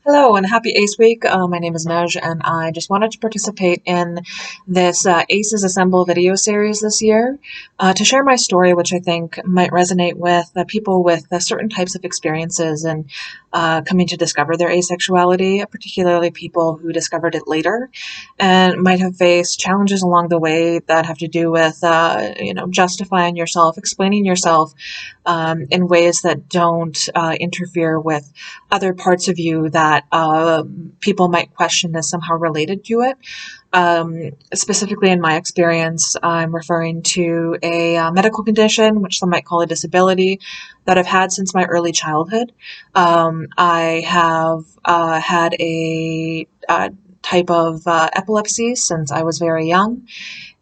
Hello and happy ACE Week. My name is Nege and I just wanted to participate in this ACEs Assemble video series this year to share my story, which I think might resonate with people with certain types of experiences and coming to discover their asexuality, particularly people who discovered it later and might have faced challenges along the way that have to do with, justifying yourself, explaining yourself in ways that don't interfere with other parts of you that people might question as somehow related to it. Specifically, in my experience, I'm referring to a medical condition, which some might call a disability, that I've had since my early childhood. I have had a type of epilepsy since I was very young.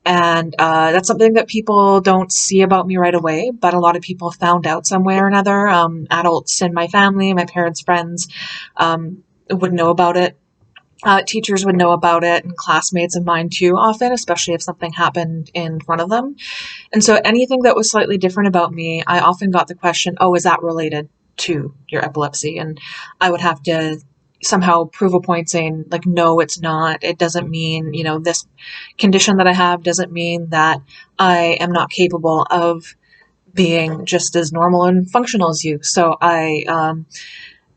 And that's something that people don't see about me right away, but a lot of people found out some way or another. Adults in my family, my parents' friends, would know about it. Teachers would know about it, and classmates of mine too, often, especially if something happened in front of them. And so anything that was slightly different about me, I often got the question, oh, is that related to your epilepsy? And I would have to somehow prove a point saying, like, no, it's not. It doesn't mean, this condition that I have doesn't mean that I am not capable of being just as normal and functional as you. So I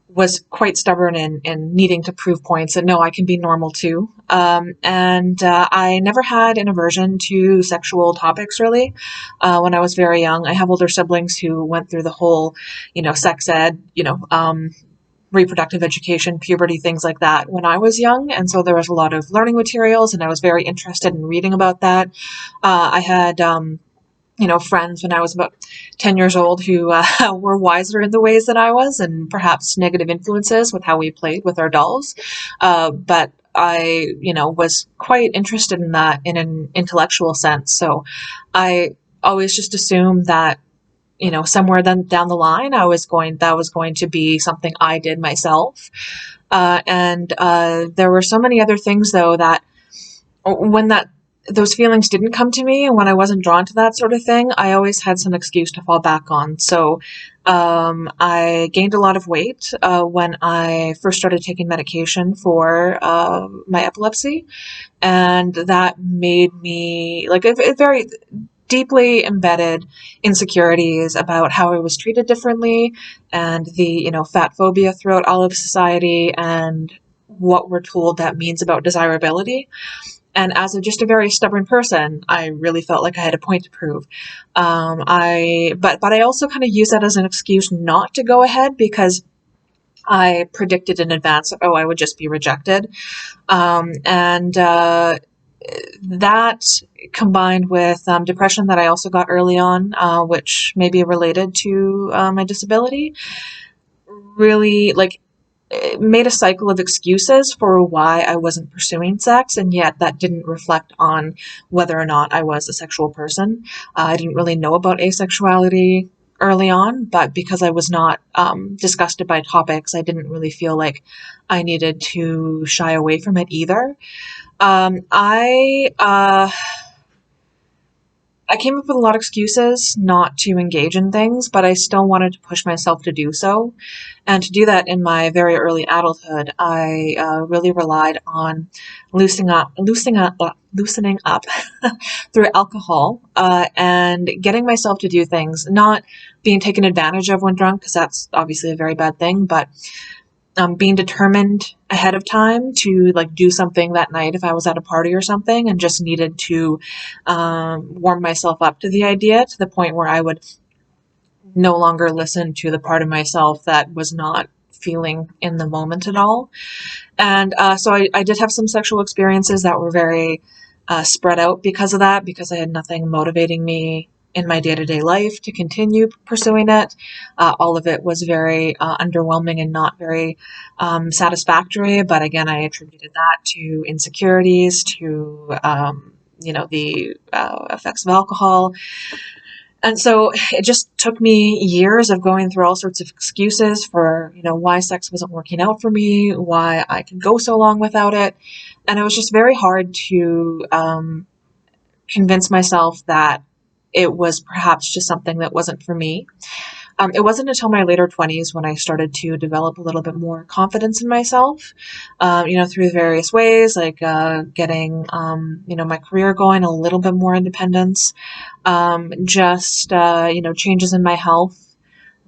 was quite stubborn in needing to prove points that no, I can be normal too. And I never had an aversion to sexual topics really. When I was very young, I have older siblings who went through the whole, sex ed, reproductive education, puberty, things like that when I was young. And so there was a lot of learning materials and I was very interested in reading about that. I had, friends when I was about 10 years old who were wiser in the ways that I was and perhaps negative influences with how we played with our dolls. But I, was quite interested in that in an intellectual sense. So I always just assumed that somewhere then down the line, that was going to be something I did myself. And there were so many other things though that when those feelings didn't come to me and when I wasn't drawn to that sort of thing, I always had some excuse to fall back on. So I gained a lot of weight when I first started taking medication for my epilepsy. And that made me like a very deeply embedded insecurities about how I was treated differently and the, fat phobia throughout all of society and what we're told that means about desirability. And as just a very stubborn person, I really felt like I had a point to prove. But I also kind of use that as an excuse not to go ahead because I predicted in advance, oh, I would just be rejected. And that combined with depression that I also got early on, which may be related to my disability, really it made a cycle of excuses for why I wasn't pursuing sex, and yet that didn't reflect on whether or not I was a sexual person. I didn't really know about asexuality early on, but because I was not disgusted by topics, I didn't really feel like I needed to shy away from it either. I came up with a lot of excuses not to engage in things, but I still wanted to push myself to do so. And to do that in my very early adulthood, I really relied on loosening up through alcohol and getting myself to do things, not being taken advantage of when drunk, because that's obviously a very bad thing, but being determined ahead of time to do something that night if I was at a party or something and just needed to warm myself up to the idea to the point where I would no longer listen to the part of myself that was not feeling in the moment at all. And so I did have some sexual experiences that were very spread out because of that, because I had nothing motivating me in my day-to-day life to continue pursuing it. All of it was very underwhelming and not very satisfactory. But again, I attributed that to insecurities, to the effects of alcohol. And so it just took me years of going through all sorts of excuses for, why sex wasn't working out for me, why I could go so long without it. And it was just very hard to convince myself that it was perhaps just something that wasn't for me. It wasn't until my later 20s when I started to develop a little bit more confidence in myself, through various ways, like getting, my career going, a little bit more independence, changes in my health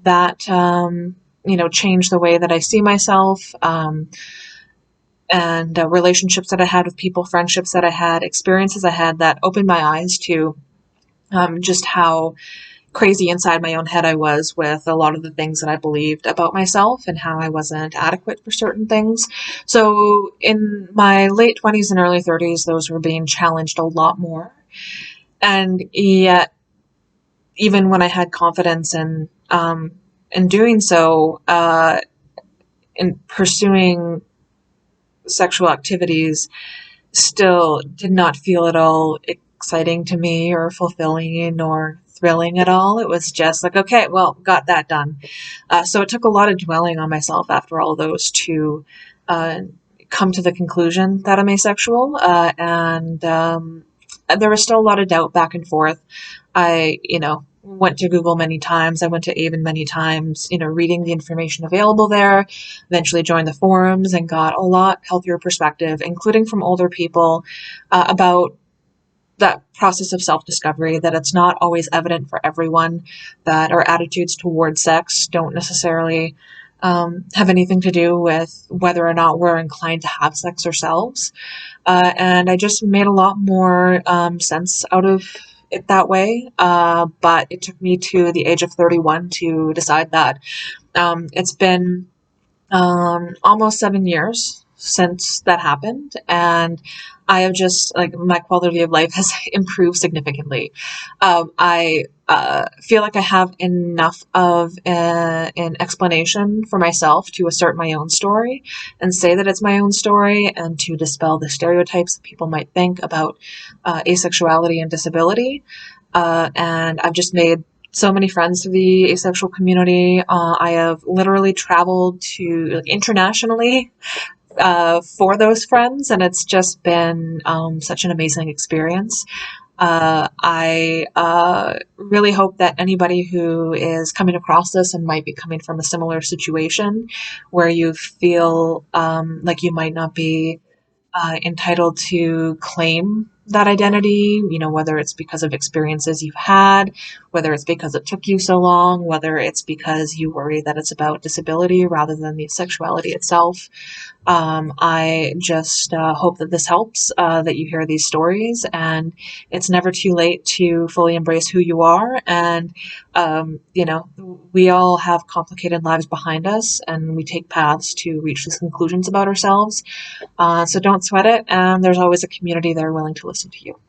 that, changed the way that I see myself, and relationships that I had with people, friendships that I had, experiences I had that opened my eyes to just how crazy inside my own head I was with a lot of the things that I believed about myself and how I wasn't adequate for certain things. So in my late 20s and early 30s, those were being challenged a lot more. And yet, even when I had confidence in doing so, in pursuing sexual activities, still did not feel at all exciting to me or fulfilling or thrilling at all. It was just like, okay, well, got that done. So it took a lot of dwelling on myself after all those to come to the conclusion that I'm asexual. And there was still a lot of doubt back and forth. I, went to Google many times. I went to Avon many times, reading the information available there, eventually joined the forums and got a lot healthier perspective, including from older people, about that process of self-discovery, that it's not always evident for everyone, that our attitudes towards sex don't necessarily have anything to do with whether or not we're inclined to have sex ourselves. And I just made a lot more sense out of it that way. But it took me to the age of 31 to decide that. It's been almost 7 years since that happened, and I have just, like, my quality of life has improved significantly. I feel like I have enough of an explanation for myself to assert my own story and say that it's my own story, and to dispel the stereotypes that people might think about asexuality and disability. And I've just made so many friends through the asexual community. I have literally traveled to, like, internationally for those friends, and it's just been such an amazing experience. I really hope that anybody who is coming across this and might be coming from a similar situation where you feel like you might not be entitled to claim that identity, whether it's because of experiences you've had, whether it's because it took you so long, whether it's because you worry that it's about disability rather than the sexuality itself. I just hope that this helps, that you hear these stories, and it's never too late to fully embrace who you are. And, we all have complicated lives behind us, and we take paths to reach these conclusions about ourselves. So don't sweat it, and there's always a community there willing to listen to you.